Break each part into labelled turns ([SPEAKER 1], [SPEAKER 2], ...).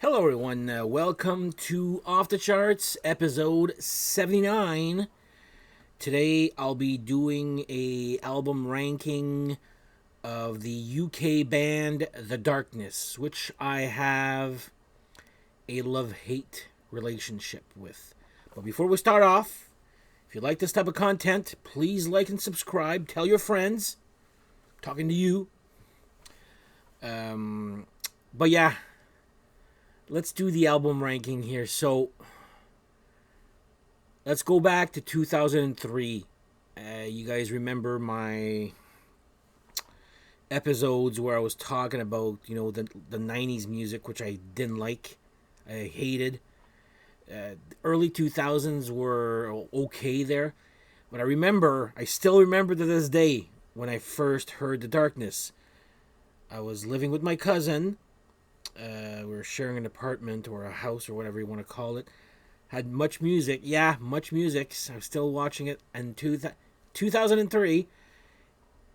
[SPEAKER 1] Hello, everyone. Welcome to Off the Charts, episode 79. Today, I'll be doing a album ranking of the UK band The Darkness, which I have a love-hate relationship with. But before we start off, if you like this type of content, please like and subscribe. Tell your friends. I'm talking to you. But yeah, let's do the album ranking here. So let's go back to 2003. You guys remember my episodes where I was talking about, the 90s music, which I didn't like. I hated. Early 2000s were okay there. But I still remember to this day when I first heard The Darkness. I was living with my cousin. We were sharing an apartment or a house or whatever you want to call it. Had much music. Yeah, much music. I'm still watching it in 2003.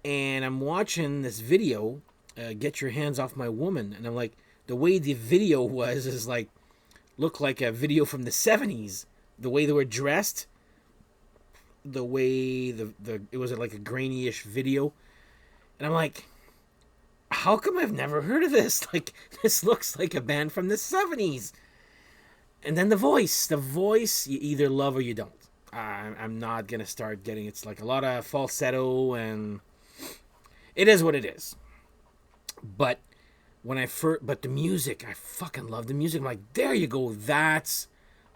[SPEAKER 1] And I'm watching this video, Get Your Hands Off My Woman. And I'm like, the way the video was is like, looked like a video from the 70s. The way they were dressed. The way it was like a grainy-ish video. And I'm like, how come I've never heard of this? Like, this looks like a band from the 70s. And then the voice, you either love or you don't. I'm not going to start getting, it's like a lot of falsetto and it is what it is. But but the music, I fucking love the music. I'm like, there you go. That's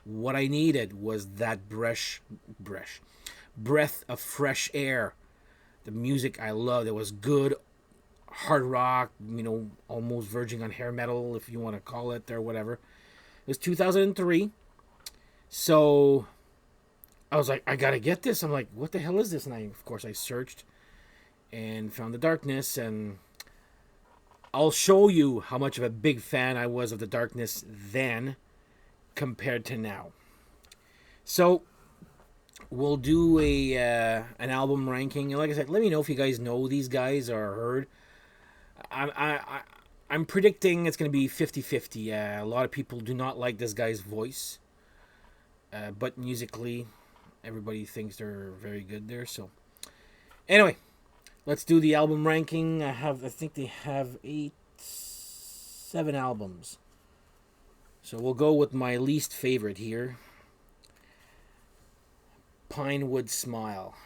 [SPEAKER 1] what I needed, was that breath of fresh air. The music I loved. It was good hard rock, almost verging on hair metal, if you want to call it, or whatever. It was 2003. So I was like, I gotta get this. I'm like, what the hell is this? And of course, I searched and found The Darkness, and I'll show you how much of a big fan I was of The Darkness then compared to now. So we'll do an album ranking. And like I said, let me know if you guys know these guys or heard. I'm predicting it's going to be 50-50. A lot of people do not like this guy's voice. But musically, everybody thinks they're very good there. So, anyway, let's do the album ranking. I think they have 7 albums. So we'll go with my least favorite here. Pinewood Smile.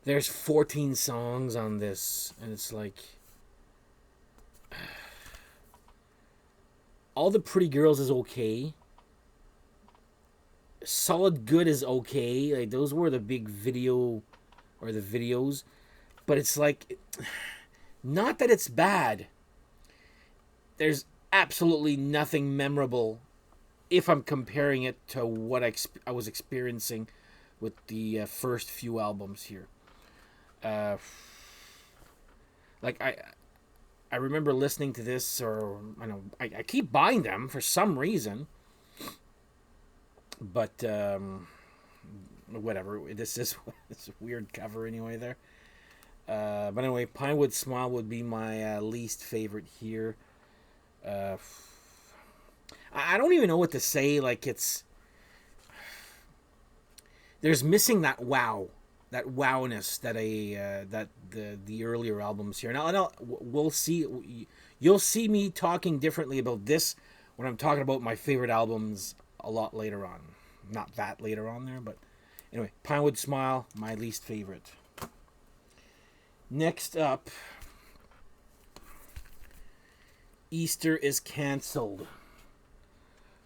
[SPEAKER 1] There's 14 songs on this, and it's like All the Pretty Girls is okay. Solid Good is okay. Like, those were the big videos, but it's like, not that it's bad. There's absolutely nothing memorable if I'm comparing it to what I was experiencing with the first few albums here. Like I remember listening to this, or I keep buying them for some reason, but whatever. This is it's a weird cover anyway there. But anyway, Pinewood Smile would be my least favorite here. I don't even know what to say. Like, there's missing that wowness that the earlier albums here. Now we'll see. You'll see me talking differently about this when I'm talking about my favorite albums a lot later on. Not that later on there, but anyway, Pinewood Smile, my least favorite. Next up, Easter is Cancelled.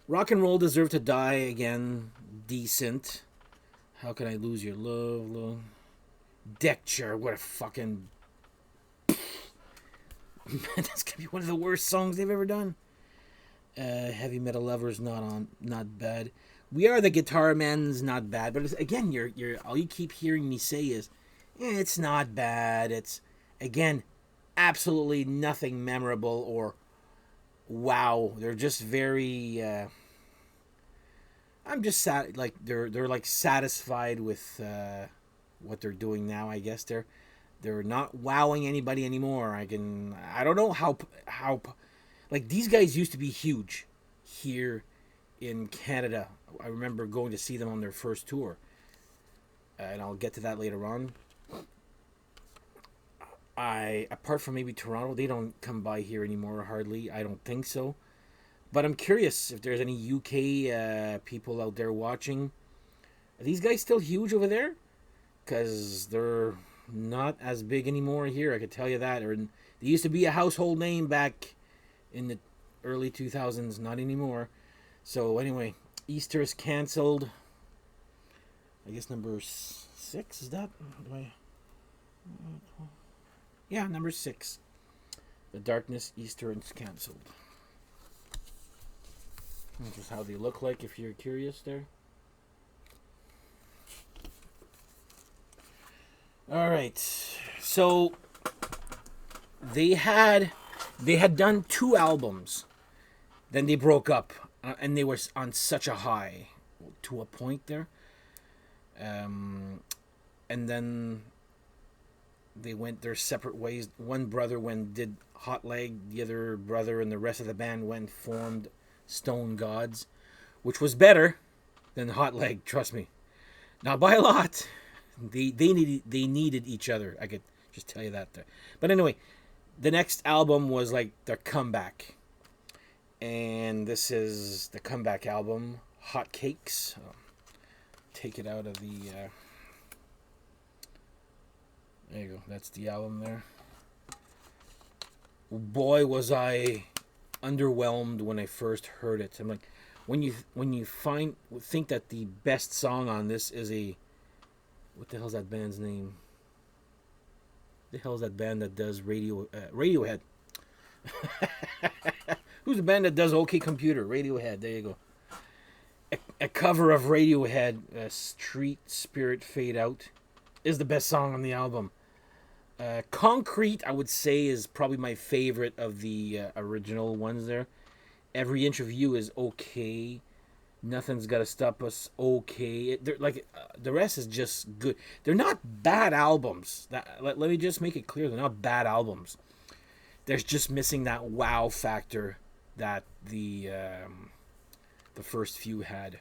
[SPEAKER 1] Rock and Roll Deserve to Die Again, decent. How Can I Lose Your Love? Deck Chair, what a fucking... Man, that's gonna be one of the worst songs they've ever done. Heavy Metal Lovers, not bad. We Are the Guitar Men's, not bad. But again, you're all you keep hearing me say is, it's not bad. It's, again, absolutely nothing memorable or wow. They're just very... I'm just sad. Like, they're like satisfied with what they're doing now. I guess they're not wowing anybody anymore. I don't know how Like these guys used to be huge here in Canada. I remember going to see them on their first tour, and I'll get to that later on. I apart from maybe Toronto, they don't come by here anymore hardly. I don't think so. But I'm curious if there's any UK people out there watching. Are these guys still huge over there? Because they're not as big anymore here. I could tell you that. Or they used to be a household name back in the early 2000s. Not anymore. So anyway, Easter is canceled. I guess number 6 is that? Yeah, number 6. The Darkness, Easter is canceled. This is how they look like if you're curious there. All right. So they had done 2 albums. Then they broke up and they were on such a high to a point there. And then they went their separate ways. One brother did Hot Leg, the other brother and the rest of the band formed Stone Gods, which was better than Hot Leg, trust me. Not by a lot. They needed each other. I could just tell you that there. But anyway, the next album was like their comeback. And this is the comeback album, Hot Cakes. Take it out of the there you go. That's the album there. Boy, was I underwhelmed when I first heard it. I'm like, when you think that the best song on this is what the hell's that band's name? The hell's that band that does Radiohead? Who's the band that does OK Computer? Radiohead. There you go. A cover of Radiohead, Street Spirit Fade Out, is the best song on the album. Concrete, I would say, is probably my favorite of the original ones there. Every Inch of You is okay. Nothing's Gotta Stop Us, okay. The rest is just good. They're not bad albums. Let me just make it clear. They're not bad albums. There's just missing that wow factor that the first few had.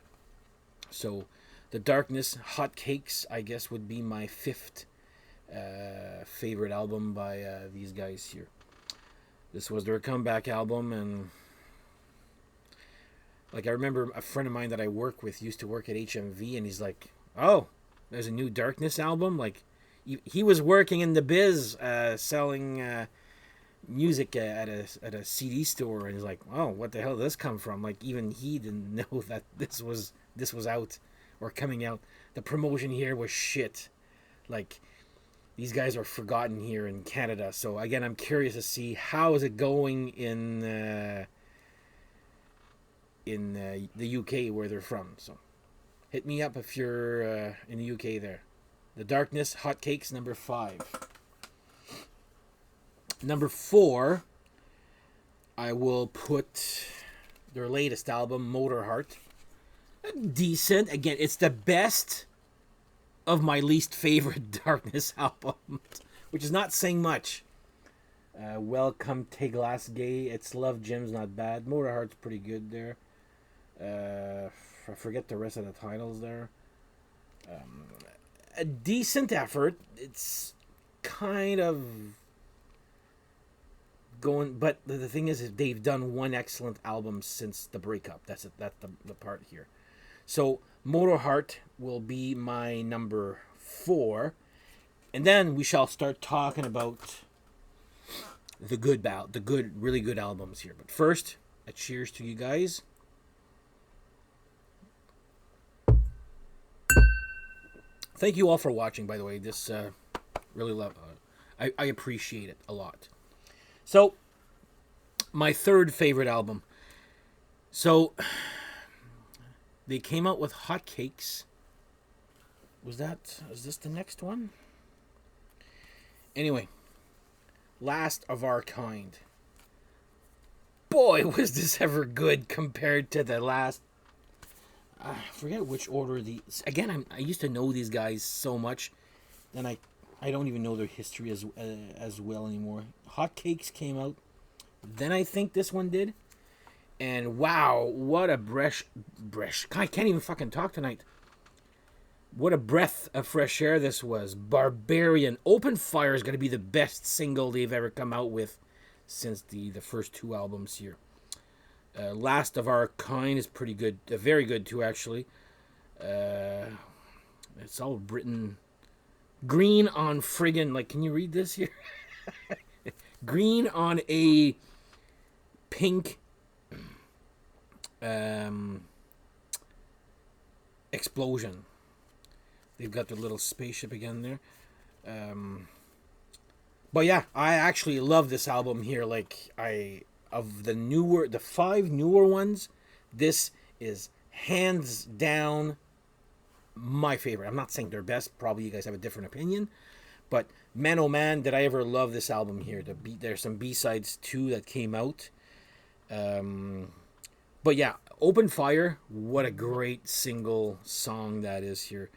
[SPEAKER 1] So, The Darkness, Hot Cakes, I guess, would be my 5th favorite album by these guys here. This was their comeback album, and like I remember a friend of mine that I work with used to work at HMV, and he's like, "Oh, there's a new Darkness album." Like he was working in the biz, selling music at a CD store, and he's like, "Oh, what the hell did this come from?" Like even he didn't know that this was out or coming out. The promotion here was shit. Like these guys are forgotten here in Canada. So again, I'm curious to see how is it going in the UK where they're from. So hit me up if you're in the UK there. The Darkness, Hot Cakes, number 5. Number 4, I will put their latest album, Motor Heart. Decent. Again, it's the best of my least favorite Darkness albums, which is not saying much. Welcome to Glasgow. It's Love Jim's not bad. Motor Heart's pretty good there. I forget the rest of the titles there. A decent effort. It's kind of going, but the thing is they've done one excellent album since the breakup. That's the part here. So Motor Heart will be my number 4, and then we shall start talking about the really good albums here. But first, a cheers to you guys. Thank you all for watching, by the way. This really love. I appreciate it a lot. So, my 3rd favorite album. So, they came out with Hot Cakes. Is this the next one? Anyway, Last of Our Kind. Boy, was this ever good compared to the last. I forget which order again, I used to know these guys so much, then I don't even know their history as well anymore. Hot Cakes came out than I think this one did. And wow, what a breath. I can't even fucking talk tonight. What a breath of fresh air this was. Barbarian. Open Fire is going to be the best single they've ever come out with since the first two albums here. Last of Our Kind is pretty good. Very good, too, actually. It's all written green on friggin', like, can you read this here? Green on a pink explosion. They've got their little spaceship again there. But yeah, I actually love this album here. Like, of the 5 newer ones, this is hands down my favorite. I'm not saying they're best. Probably you guys have a different opinion. But man, oh man, did I ever love this album here. There's some B-sides too that came out. But yeah, Open Fire, what a great single song that is here.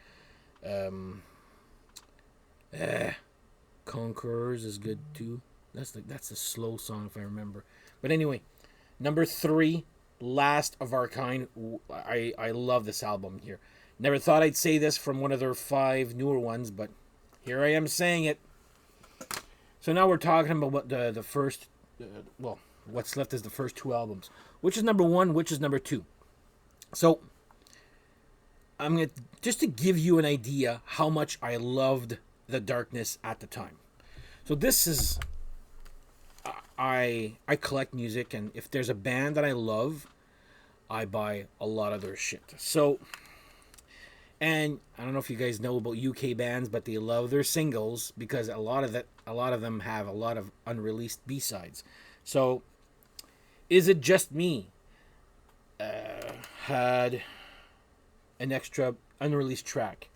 [SPEAKER 1] Conquerors is good too. That's a slow song if I remember. But anyway, number 3, Last of Our Kind. I love this album here. Never thought I'd say this from one of their 5 newer ones, but here I am saying it. So now we're talking about what the first, what's left is the first 2 albums. Which is number 1, which is number 2. So I'm going to, just to give you an idea how much I loved The Darkness at the time. So this is, I collect music, and if there's a band that I love, I buy a lot of their shit. So, and I don't know if you guys know about UK bands, but they love their singles because a lot of them have a lot of unreleased B-sides. So, Is It Just Me had an extra unreleased track.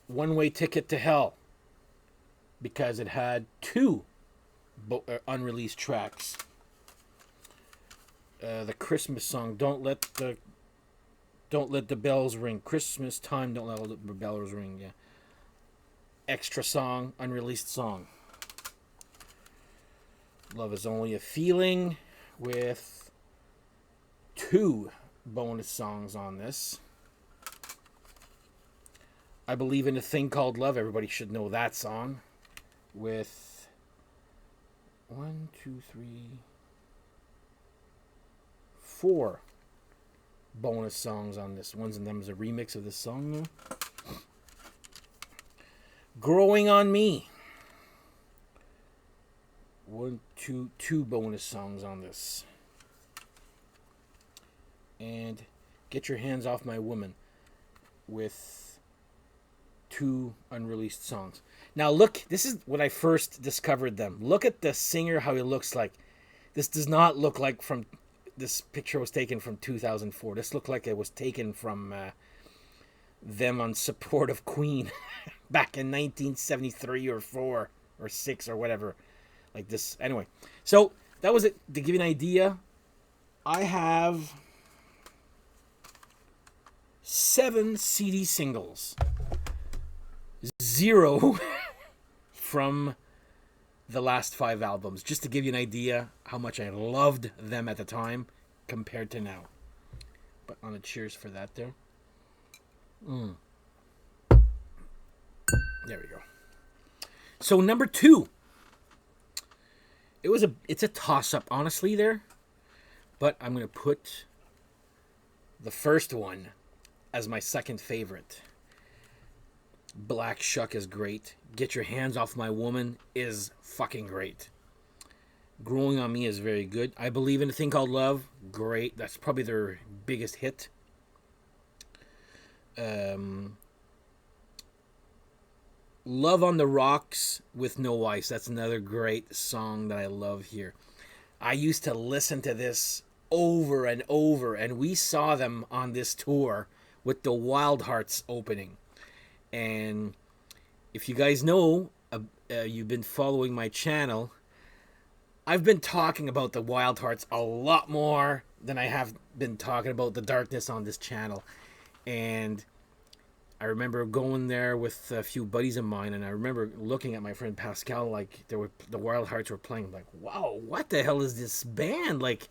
[SPEAKER 1] One Way Ticket to Hell, because it had 2 unreleased tracks. The Christmas song, Don't Let the Bells Ring. Christmas Time, Don't Let the Bells Ring. Yeah. Extra song, unreleased song. Love Is Only a Feeling, with 2 bonus songs on this. I Believe in a Thing Called Love. Everybody should know that song. With 1, 2, 3, 4 bonus songs on this. One of them is a remix of this song now. Growing on Me. 2 bonus songs on this. And Get Your Hands Off My Woman, with 2 unreleased songs. Now look, this is when I first discovered them. Look at the singer, how he looks like. This does not look like from, this picture was taken from 2004. This looked like it was taken from them on support of Queen back in 1973 or 4 or 6 or whatever. Like this. Anyway, so that was it. To give you an idea, I have 7 CD singles. 0 from the last 5 albums, just to give you an idea how much I loved them at the time compared to now. But on a cheers for that there. There we go. So number 2. It's a toss-up, honestly, there. But I'm going to put the first one as my second favorite. Black Shuck is great. Get Your Hands Off My Woman is fucking great. Growing on Me is very good. I Believe in a Thing Called Love, great. That's probably their biggest hit. Love on the Rocks with No Ice. That's another great song that I love here. I used to listen to this over and over, and we saw them on this tour with the Wild Hearts opening. And if you guys know, you've been following my channel, I've been talking about the Wild Hearts a lot more than I have been talking about the Darkness on this channel. And I remember going there with a few buddies of mine, and I remember looking at my friend Pascal like the Wild Hearts were playing. I'm like, wow, what the hell is this band? Like,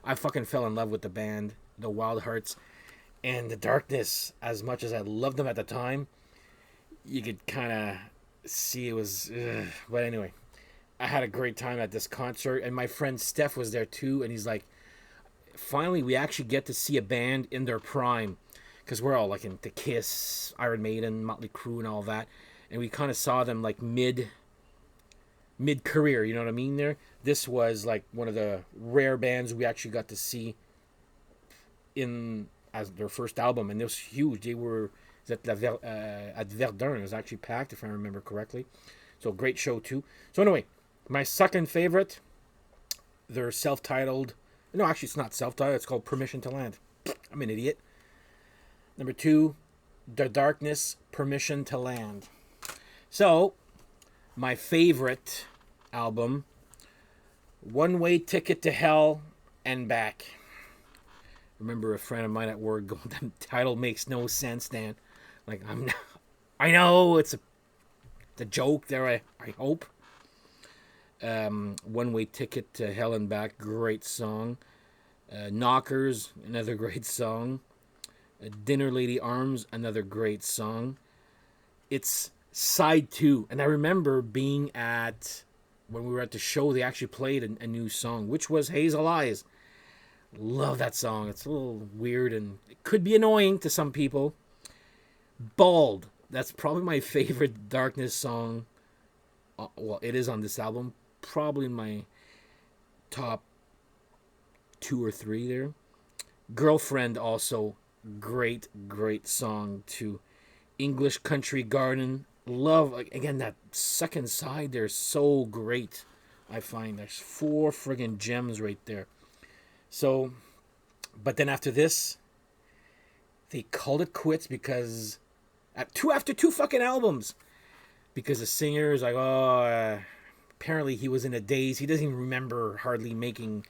[SPEAKER 1] I fucking fell in love with the band, the Wild Hearts, and the Darkness. As much as I loved them at the time, you could kind of see it was. Ugh. But anyway, I had a great time at this concert, and my friend Steph was there too, and he's like, finally, we actually get to see a band in their prime, because we're all like into Kiss, Iron Maiden, Motley Crue, and all that, and we kind of saw them like mid career. You know what I mean? There, this was like one of the rare bands we actually got to see in as their first album, and it was huge. They were at Verdun. It was actually packed, if I remember correctly. So great show too. So anyway, my second favorite, they're self-titled. No, actually, it's not self-titled. It's called Permission to Land. I'm an idiot. Number 2, The Darkness, Permission to Land. So, my favorite album, One Way Ticket to Hell and Back. Remember a friend of mine at work going, that title makes no sense, Dan. Like, I know it's a joke there, I hope. One Way Ticket to Hell and Back, great song. Knockers, another great song. Dinner Lady Arms, another great song. It's side 2, and I remember being at, when we were at the show, they actually played a new song, which was Hazel Eyes. Love that song. It's a little weird and it could be annoying to some people. Bald, that's probably my favorite Darkness song. Well, it is on this album. Probably in my top 2 or 3 there. Girlfriend, also great song too. English Country Garden, love, again, that second side there is so great. I find there's 4 friggin' gems right there. So, but then after this, they called it quits because after two fucking albums, because the singer is like, apparently he was in a daze. He doesn't even remember hardly making.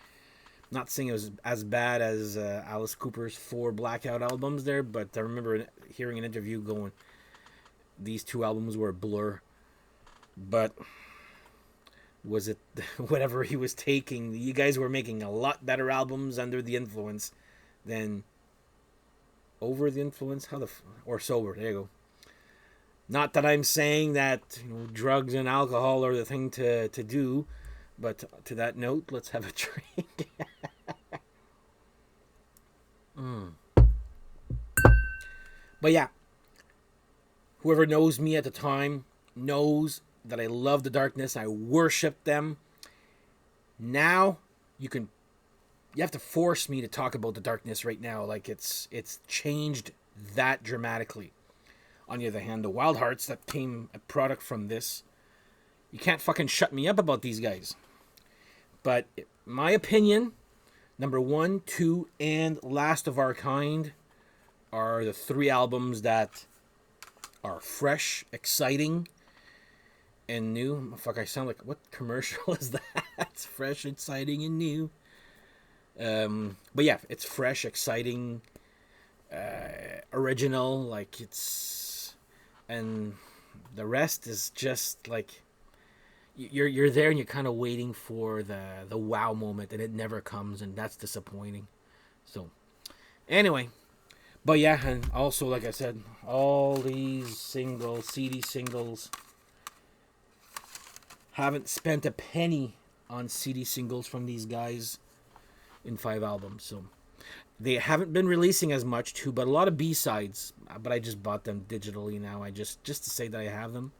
[SPEAKER 1] Not saying it was as bad as Alice Cooper's 4 Blackout albums there, but I remember hearing an interview going, these 2 albums were a blur. But was it whatever he was taking? You guys were making a lot better albums under the influence than over the influence. Or sober? There you go. Not that I'm saying that drugs and alcohol are the thing to do, but to that note, let's have a drink. But yeah, whoever knows me at the time knows that I love the Darkness. I worship them. Now you have to force me to talk about the Darkness right now. Like it's changed that dramatically. On the other hand, the Wild Hearts that came a product from this, you can't fucking shut me up about these guys. But my opinion, number 1, 2, and Last of Our Kind are the 3 albums that are fresh, exciting, and new. Fuck, I sound like, what commercial is that? It's fresh, exciting, and new. But yeah, it's fresh, exciting, original. Like and the rest is just like you're there and you're kind of waiting for the wow moment, and it never comes, and that's disappointing. So anyway, but yeah, and also like I said, all these CD singles, haven't spent a penny on CD singles from these guys in 5 albums. So they haven't been releasing as much too, but a lot of B-sides. But I just bought them digitally now. I just to say that I have them.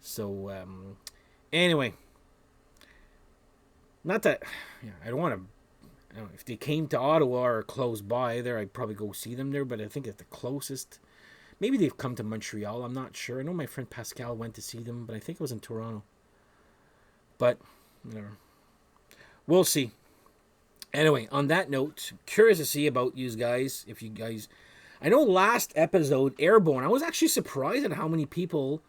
[SPEAKER 1] So anyway, not that I don't want to. If they came to Ottawa or close by there, I'd probably go see them there. But I think at the closest, maybe they've come to Montreal. I'm not sure. I know my friend Pascal went to see them, but I think it was in Toronto. But whatever, we'll see. Anyway, on that note, curious to see about you guys. If you guys, I know last episode, Airborne, I was actually surprised at how many people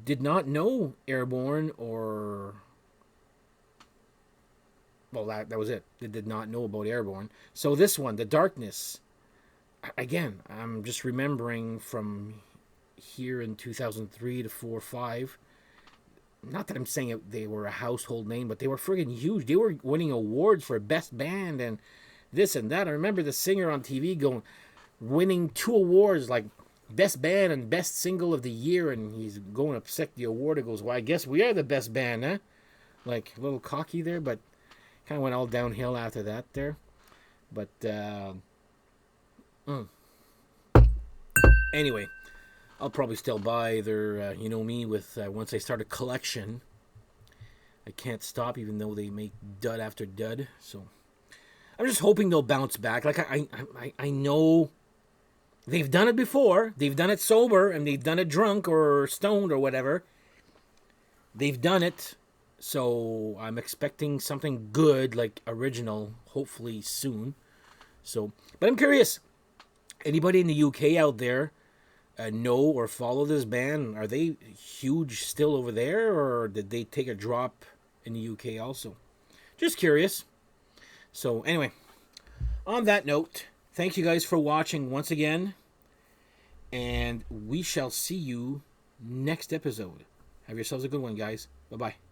[SPEAKER 1] did not know Airborne, or, well, that was it. They did not know about Airborne. So this one, The Darkness, again, I'm just remembering from here in 2003 to 4 5. Not that I'm saying they were a household name, but they were friggin' huge. They were winning awards for best band and this and that. I remember the singer on TV winning 2 awards, like best band and best single of the year, and he's going to accept the award. It goes, well, I guess we are the best band, huh? Like a little cocky there, but kind of went all downhill after that there. But anyway, I'll probably still buy their, you know me, with once I start a collection. I can't stop, even though they make dud after dud. So I'm just hoping they'll bounce back. Like I know they've done it before. They've done it sober, and they've done it drunk or stoned or whatever. They've done it, so I'm expecting something good, like original, hopefully soon. So, but I'm curious. Anybody in the UK out there know or follow this band? Are they huge still over there, or did they take a drop in the UK also? Just curious. So anyway, on that note, thank you guys for watching once again, and we shall see you next episode. Have yourselves a good one, guys. Bye-bye.